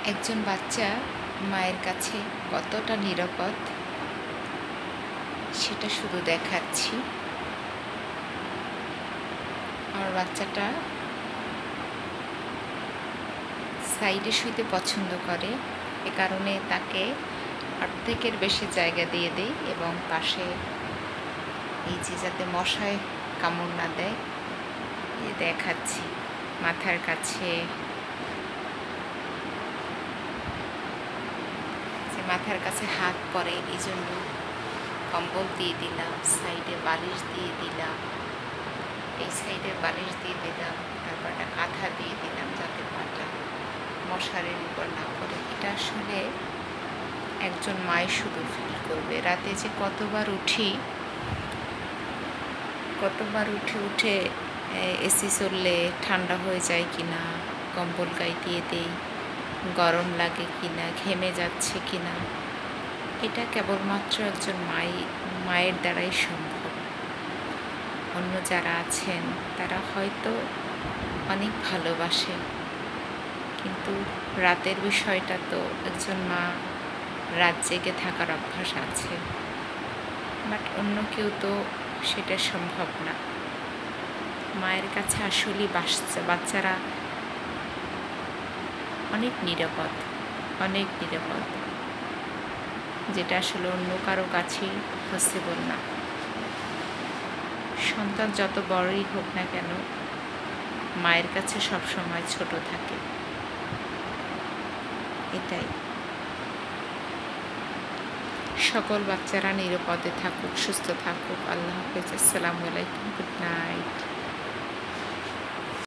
একজন বাচ্চা মায়ের কাছে কতটা নিরাপদ সেটা শুধু দেখাচ্ছি। আমার বাচ্চাটা সাইডে শুইতে পছন্দ করে, এ কারণে তাকে অর্ধেকের বেশি জায়গা দিয়ে দেই এবং পাশে এই যে যাতে মশায় কামড় না দেয় দেখাচ্ছি। মাথার কাছে মাথার কাছে হাত পড়ে, এই জন্য কম্বল দিয়ে দিলাম, সাইডে বালিশ দিয়ে দিলাম, এই সাইডে বালিশ দিয়ে দিলাম, তারপর একটা কাঁথা দিয়ে দিলাম যাতে পাটা মশারির উপর না পড়ে। এটা আসলে একজন মাই শুধু ফিল করবে। রাতে যে কতবার উঠে উঠে এসি চললে ঠান্ডা হয়ে যায় কিনা, কম্বল গায়ে দিয়ে দেই, গরম লাগে কিনা, ঘেমে যাচ্ছে কিনা, এটা কেবলমাত্র একজন মায়ের দ্বারাই সম্ভব। অন্য যারা আছেন তারা হয়তো অনেক ভালোবাসে, কিন্তু রাতের বিষয়টা তো একজন মা রাত জেগে থাকার অভ্যাস আছে, বাট অন্য কেউ তো সেটা সম্ভব না। মায়ের কাছে আসলেই বাচ্চারা অনেক নিরাপদ, যেটা আসলে অন্য কারো কাছেই পসিবল না। সন্তান যত বড়ই হোক না কেন, মায়ের কাছে সবসময় ছোট থাকে, এটাই। সকল বাচ্চারা নিরাপদে থাকুক, সুস্থ থাকুক। আল্লাহ হাফেজ। আসসালামু আলাইকুম। Good night.